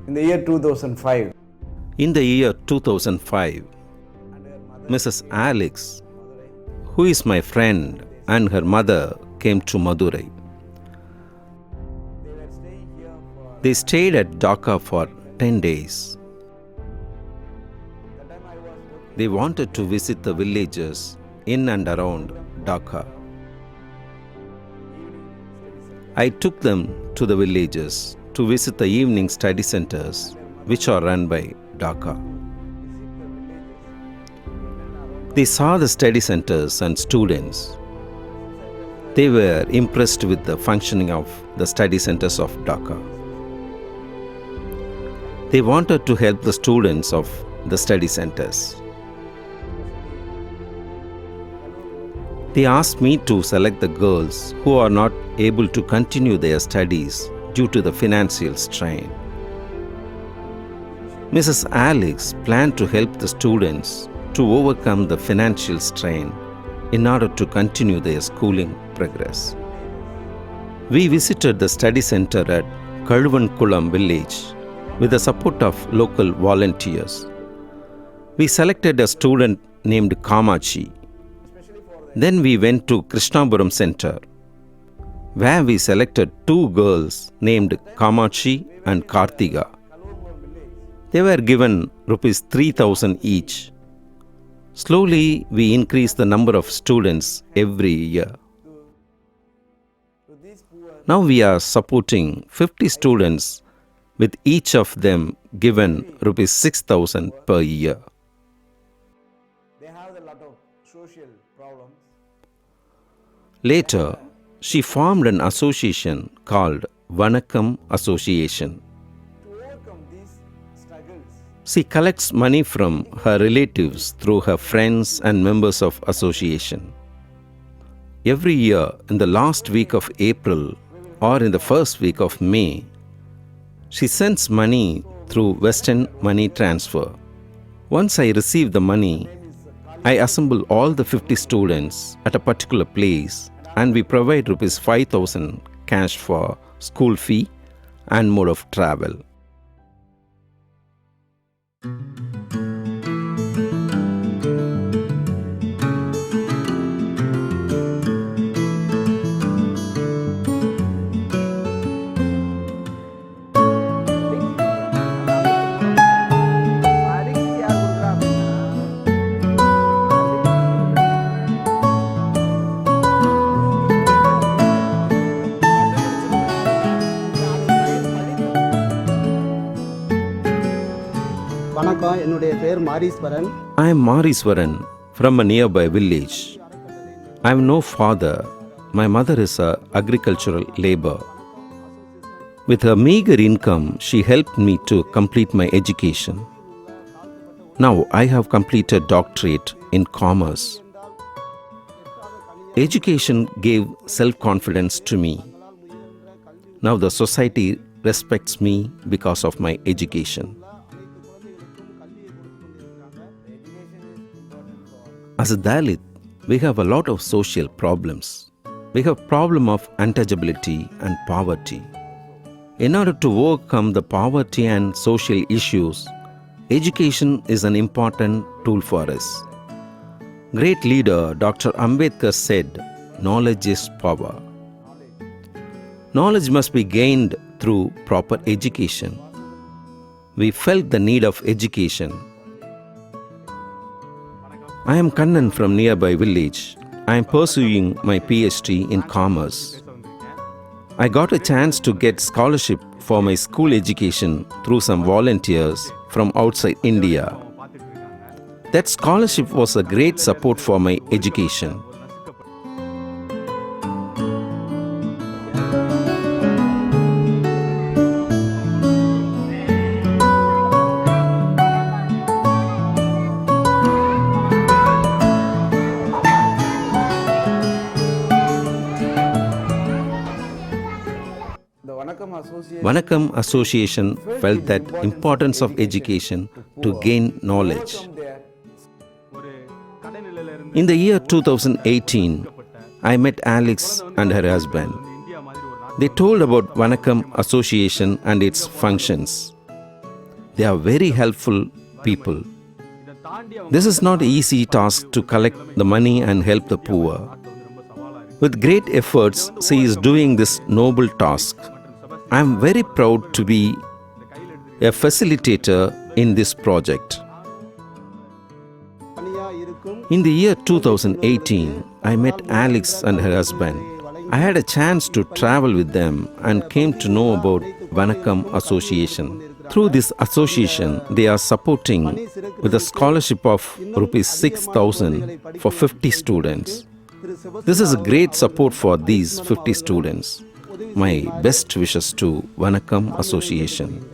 In the year 2005, In the year 2005, Mrs. Alex, who is my friend, and her mother came to Madurai. They stayed at Dhaka for 10 days. They wanted to visit the villages in and around Dhaka. I took them to the villages to visit the evening study centers which are run by Dhaka. They saw the study centers and students. They were impressed with the functioning of the study centers of Dhaka. They wanted to help the students of the study centers. They asked me to select the girls who are not able to continue their studies due to the financial strain. Mrs. Alex planned to help the students to overcome the financial strain in order to continue their schooling progress. We visited the study center at Kaluvankulam village with the support of local volunteers. We selected a student named Kamachi. Then we went to Krishnapuram center, where we selected two girls named Kamachi and Kartiga. They were given rupees 3,000 each. Slowly, we increased the number of students every year. Now we are supporting 50 students with each of them given rupees 6,000 per year. they have a lot of social problems. Later, she formed an association called Vanakkam Association. To overcome these struggles, She collects money from her relatives through her friends and members of association. Every year, in the last week of April or in the first week of May, she sends money through Western money transfer. Once I receive the money, I assemble all the 50 students at a particular place and we provide rupees 5,000 cash for school fee and mode of travel. வணக்கம், என்னுடைய பேர் Mariswaran. I am Mariswaran from a nearby village. I have no father. My mother is a agricultural labor. With her meager income, she helped me to complete my education. Now I have completed doctorate in commerce. Education gave self-confidence to me. Now the society respects me because of my education. As a Dalit, we have a lot of social problems. We have problem of untouchability and poverty. In order to overcome the poverty and social issues, education is an important tool for us. Great leader Dr. Ambedkar said, "Knowledge is power." Knowledge must be gained through proper education. We felt the need of education. I am Kannan from nearby village. I am pursuing my PhD in commerce. I got a chance to get scholarship for my school education through some volunteers from outside India. That scholarship was a great support for my education. The Association Vanakkam Association felt that importance of education to gain knowledge. from there. In the year 2018, I met Alex and her husband. They told about Vanakkam Association and its functions. They are very helpful people. This is not an easy task to collect the money and help the poor. With great efforts, she is doing this noble task. I am very proud to be a facilitator in this project. In the year 2018, I met Alex and her husband. I had a chance to travel with them and came to know about Vanakkam Association. Through this association, they are supporting with a scholarship of Rs 6,000 for 50 students. This is a great support for these 50 students. My best wishes to Vanakkam Association.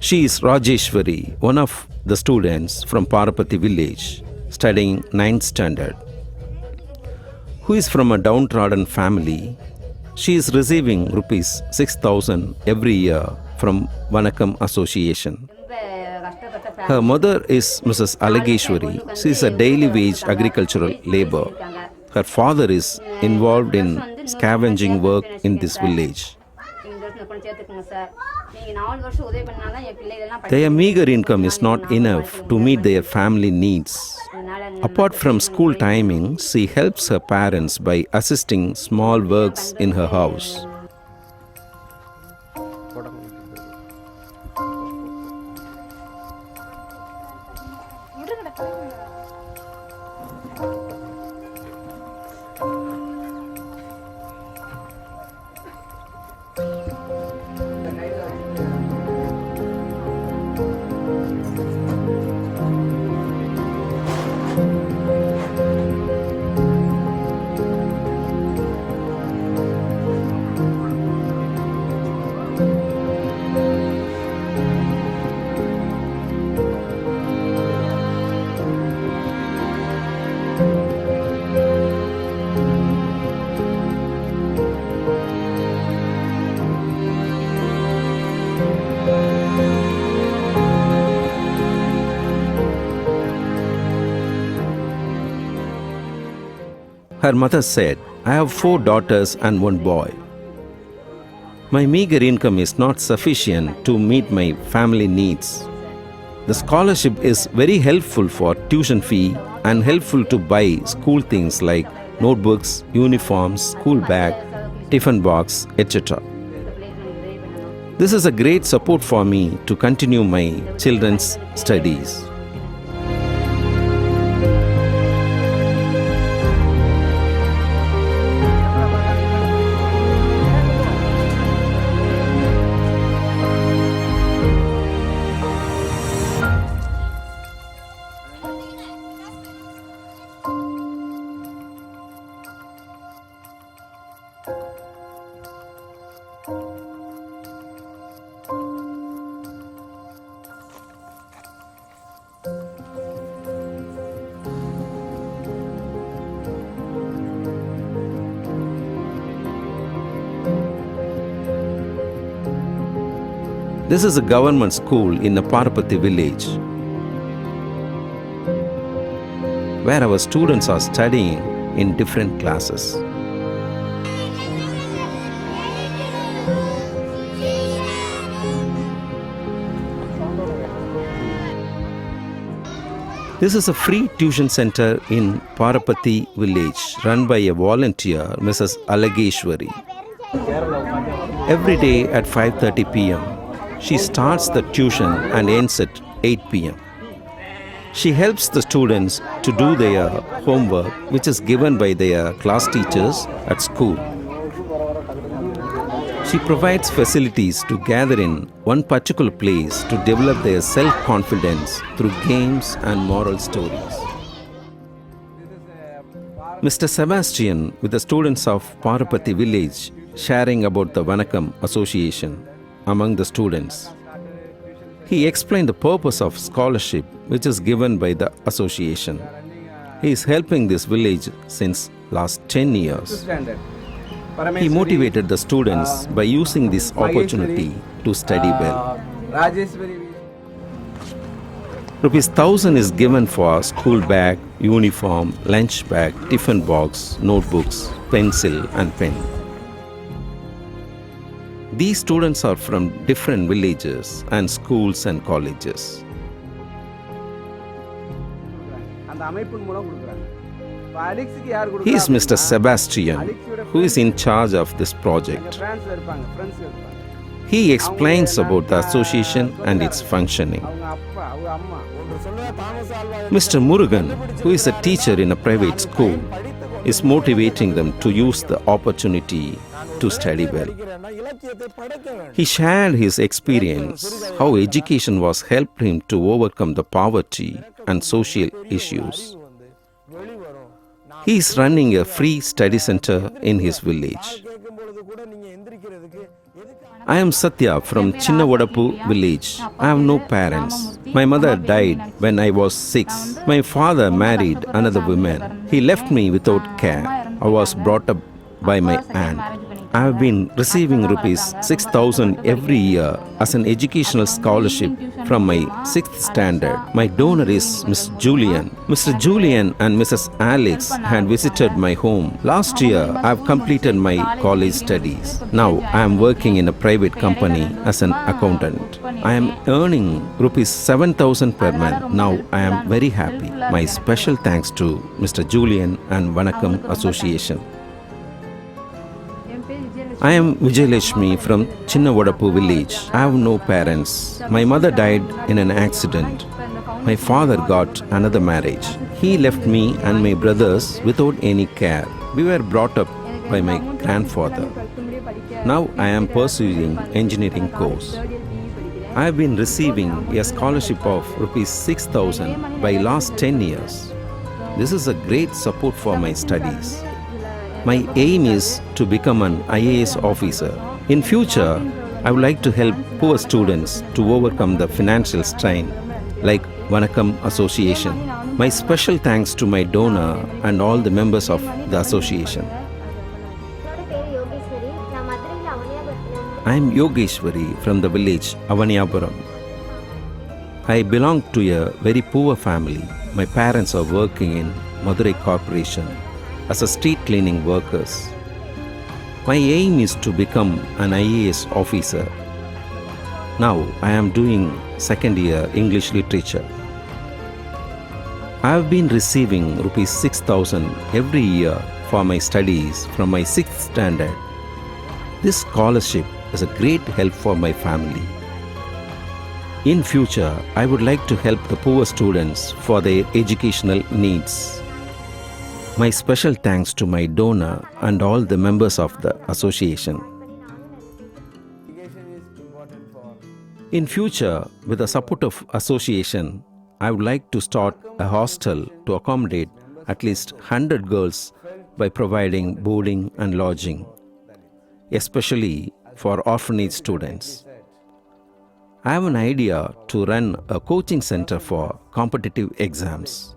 She is Rajeshwari, one of the students from Parapati village, studying 9th standard, who is from a downtrodden family. She is receiving Rs 6,000 every year from Vanakkam Association. Her mother is Mrs. Alageshwari. She is a daily wage agricultural labor. Her father is involved in scavenging work in this village. Their meager income is not enough to meet their family needs. Apart from school timings, she helps her parents by assisting small works in her house. Her mother said, "I have 4 daughters and 1 boy. My meager income is not sufficient to meet my family needs. The scholarship is very helpful for tuition fee and helpful to buy school things like notebooks, uniforms, school bag, tiffin box, etc. This is a great support for me to continue my children's studies." This is a government school in a Parapati village where our students are studying in different classes. This is a free tuition center in Parapati village run by a volunteer, Mrs. Alageshwari. Every day at 5:30 p.m. she starts the tuition and ends at 8 p.m. She helps the students to do their homework, which is given by their class teachers at school. She provides facilities to gather in one particular place to develop their self-confidence through games and moral stories. Mr. Sebastian, with the students of Parapati village, sharing about the Vanakkam Association among the students. He explained the purpose of scholarship which is given by the association. He is helping this village since last 10 years. He motivated the students by using this opportunity to study well. Rupees 1,000 is given for school bag, uniform, lunch bag, tiffin box, notebooks, pencil and pen. These students are from different villages and schools and colleges. He is Mr. Sebastian, who is in charge of this project. He explains about the association and its functioning. Mr. Murugan, who is a teacher in a private school, is motivating them to use the opportunity to study well. He shared his experience, how education was helped him to overcome the poverty and social issues. He is running a free study center in his village. I am Satya from Chinnavadapu village. I have no parents. My mother died when I was 6. My father married another woman. He left me without care. I was brought up by my aunt. I have been receiving rupees 6,000 every year as an educational scholarship from my 6th standard. My donor is Miss Julian. Mr. Julian and Mrs. Alex had visited my home. Last year, I have completed my college studies. Now, I am working in a private company as an accountant. I am earning rupees 7,000 per month. Now, I am very happy. My special thanks to Mr. Julian and Vanakkam Association. I am Vijayalakshmi from Chinnavadapu village. I have no parents. My mother died in an accident. My father got another marriage. He left me and my brothers without any care. We were brought up by my grandfather. Now I am pursuing engineering course. I have been receiving a scholarship of rupees 6,000 by last 10 years. This is a great support for my studies. My aim is to become an IAS officer. In future, I would like to help poor students to overcome the financial strain like Vanakkam Association. My special thanks to my donor and all the members of the association. I am Yogeshwari from the village Avaniyapuram. I belong to a very poor family. My parents are working in Madurai Corporation as a street cleaning workers. My aim is to become an IAS officer. Now I am doing second year English literature. I have been receiving rupees 6,000 every year for my studies from my 6th standard. This scholarship is a great help for my family. In future, I would like to help the poor students for their educational needs. My special thanks to my donor and all the members of the association. In future, with the support of association, I would like to start a hostel to accommodate at least 100 girls by providing boarding and lodging, especially for orphanage students. I have an idea to run a coaching center for competitive exams.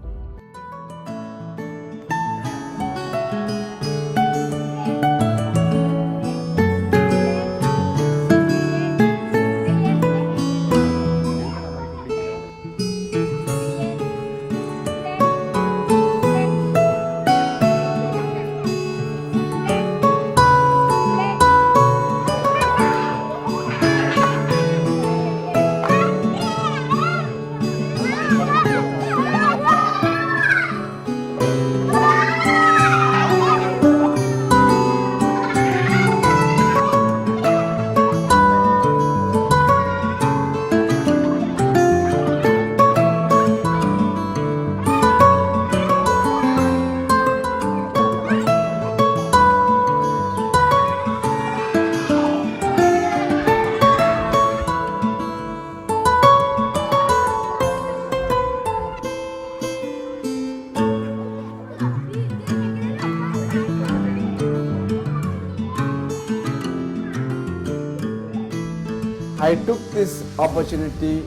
I took this opportunity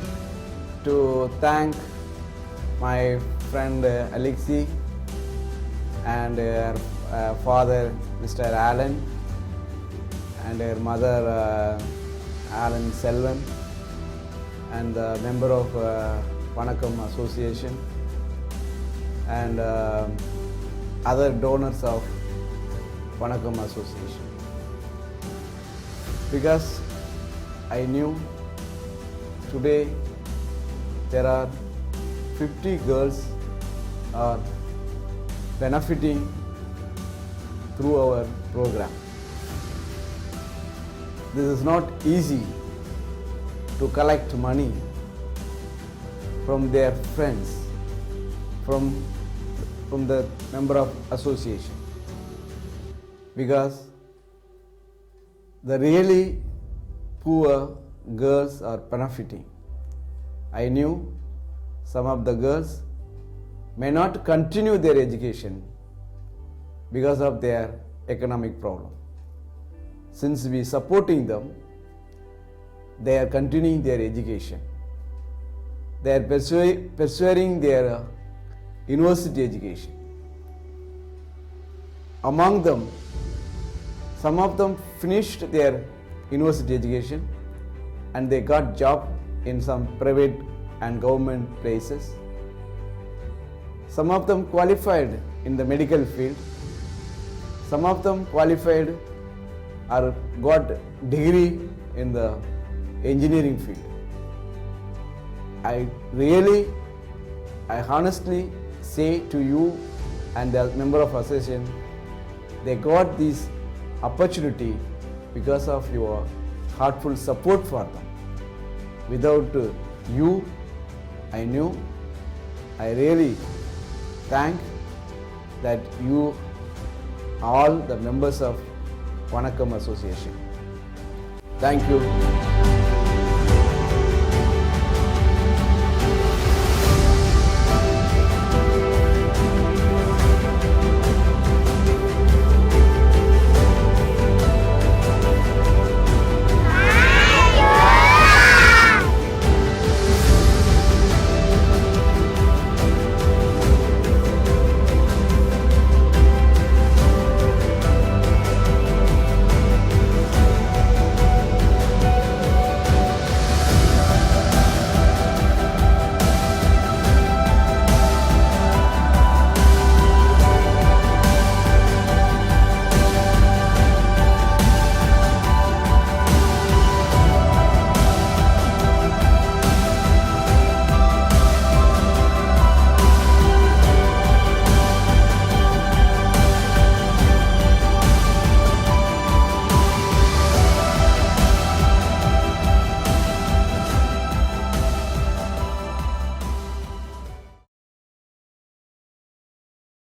to thank my friend Alexi and her father Mr. Alan and her mother Alan Selvan and the member of Vanakkam Association and other donors of Vanakkam Association, because I knew today there are 50 girls are benefiting through our program. This is not easy to collect money from their friends, from the member of association, because the really poor girls are benefiting. I knew some of the girls may not continue their education because of their economic problem. Since we supporting them, they are continuing their education. They are pursuing their university education. Among them, some of them finished their university education and they got job in some private and government places. Some of them qualified in the medical field. Some of them qualified or got degree in the engineering field. I honestly say to you and the member of association, they got this opportunity because of your heartful support for them. Without you, I knew, I really thank that you, all the members of Vanakkam Association. Thank you.